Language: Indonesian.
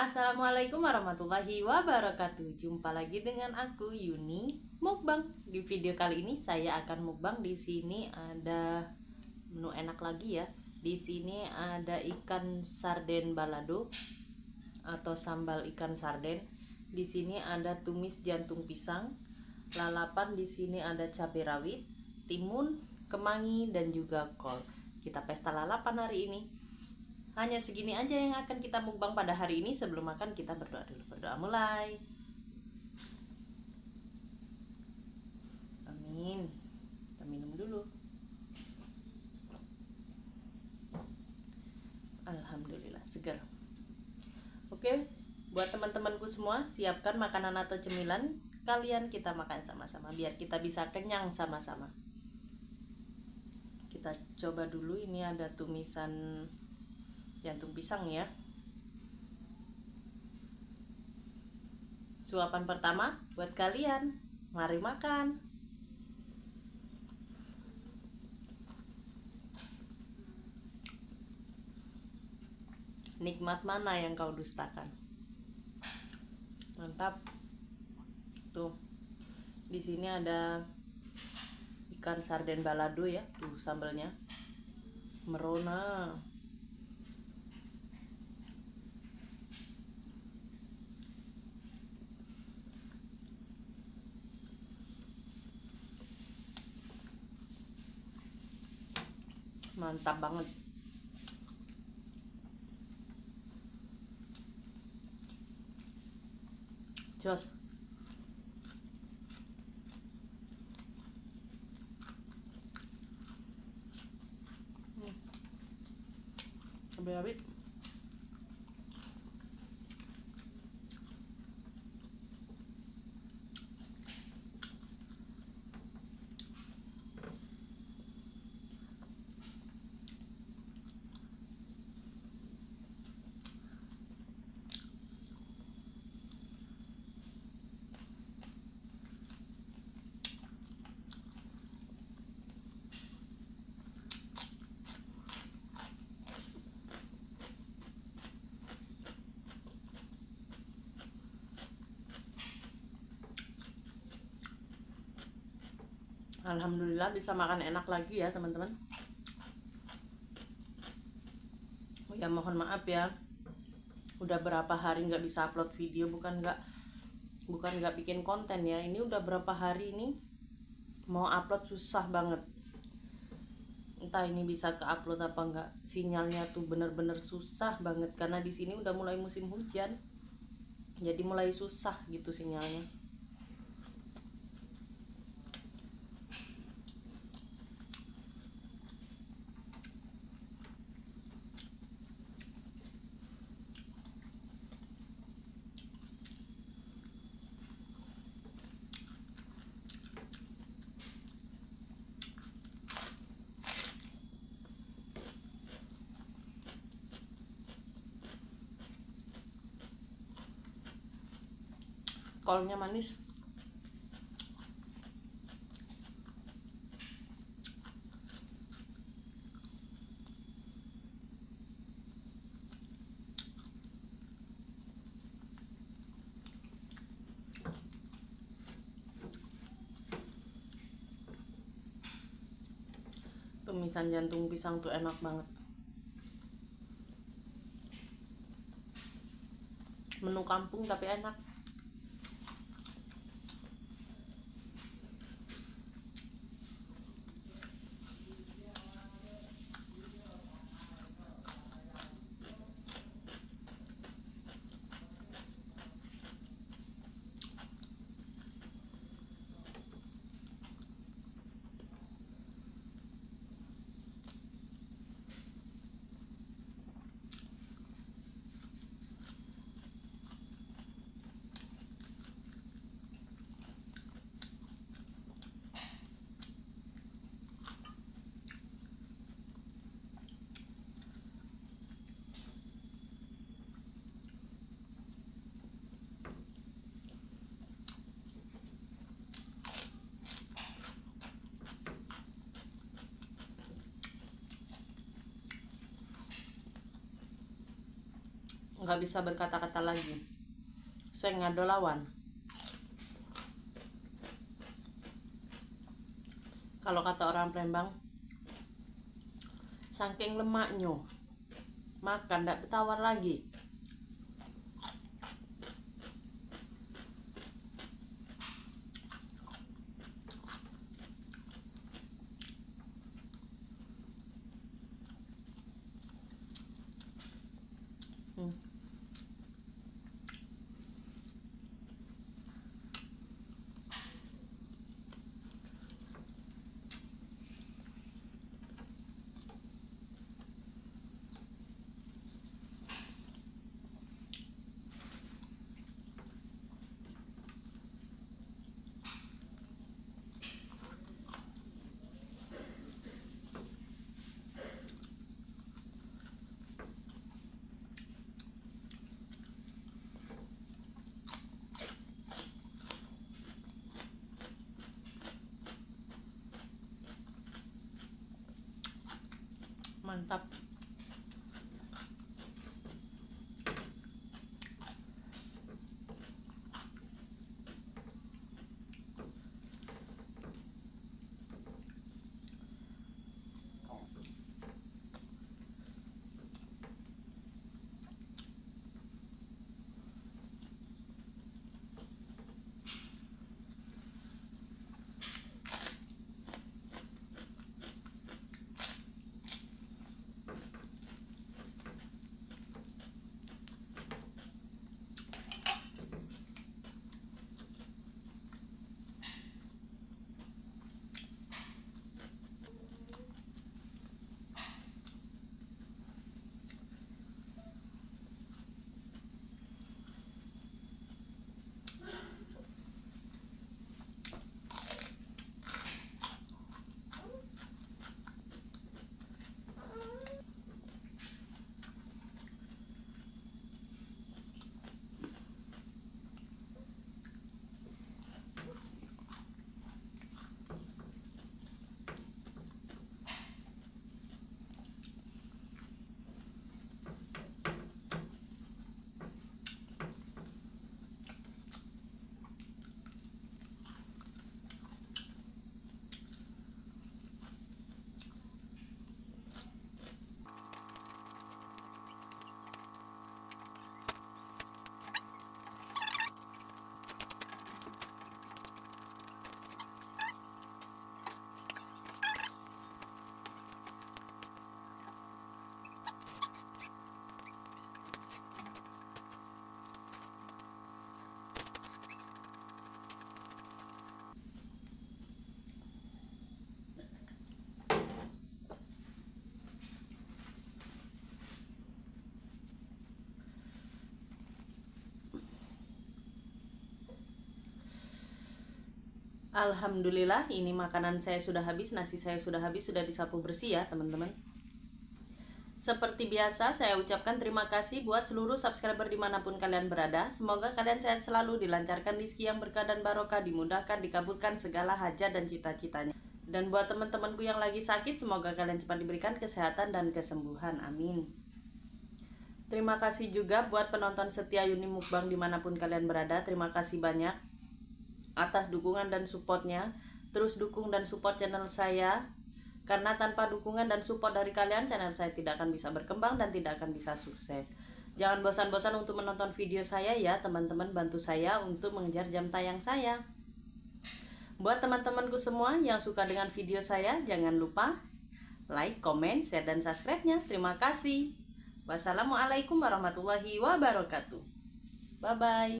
Assalamualaikum warahmatullahi wabarakatuh. Jumpa lagi dengan aku Yuni Mukbang. Di video kali ini saya akan mukbang. Di sini ada menu enak lagi ya. Di sini ada ikan sarden balado atau sambal ikan sarden. Di sini ada tumis jantung pisang, lalapan. Di sini ada cabai rawit, timun, kemangi dan juga kol. Kita pesta lalapan hari ini. Hanya segini aja yang akan kita mukbang pada hari ini. Sebelum makan kita berdoa dulu. Berdoa mulai. Amin. Kita minum dulu. Alhamdulillah segar. Oke, buat teman-temanku semua, siapkan makanan atau cemilan kalian, kita makan sama-sama biar kita bisa kenyang sama-sama. Kita coba dulu, ini ada tumisan jantung pisang ya. Suapan pertama buat kalian. Mari makan. Nikmat mana yang kau dustakan? Mantap. Tuh. Di sini ada ikan sarden balado ya. Tuh sambalnya. Merona. Mantap banget. Jos. Cabai rawit. Alhamdulillah bisa makan enak lagi ya teman-teman. Oh ya, mohon maaf ya, udah berapa hari nggak bisa upload video. Bukan nggak bikin konten ya, ini udah berapa hari ini mau upload susah banget. Entah ini bisa ke upload apa enggak, sinyalnya tuh bener-bener susah banget karena di sini udah mulai musim hujan, jadi mulai susah gitu sinyalnya. Kolnya manis. Tumisan jantung pisang tuh enak banget. Menu kampung tapi enak. nggak bisa berkata-kata lagi. Saya ngado lawan. Kalau kata orang Palembang, saking lemaknya makan ndak bertawar lagi. Mantap. Alhamdulillah, ini makanan saya sudah habis, nasi saya sudah habis, sudah disapu bersih ya teman-teman. Seperti biasa, saya ucapkan terima kasih buat seluruh subscriber dimanapun kalian berada. Semoga kalian sehat selalu, dilancarkan rezeki yang berkah dan barokah, dimudahkan, dikabulkan segala hajat dan cita-citanya. Dan buat teman-temanku yang lagi sakit, semoga kalian cepat diberikan kesehatan dan kesembuhan, amin. Terima kasih juga buat penonton setia Yuni Mukbang dimanapun kalian berada. Terima kasih banyak atas dukungan dan supportnya. Terus dukung dan support channel saya, karena tanpa dukungan dan support dari kalian, channel saya tidak akan bisa berkembang dan tidak akan bisa sukses. Jangan bosan-bosan untuk menonton video saya ya teman-teman. Bantu saya untuk mengejar jam tayang saya. Buat teman-temanku semua yang suka dengan video saya, jangan lupa like, comment, share, dan subscribe-nya. Terima kasih. Wassalamualaikum warahmatullahi wabarakatuh. Bye-bye.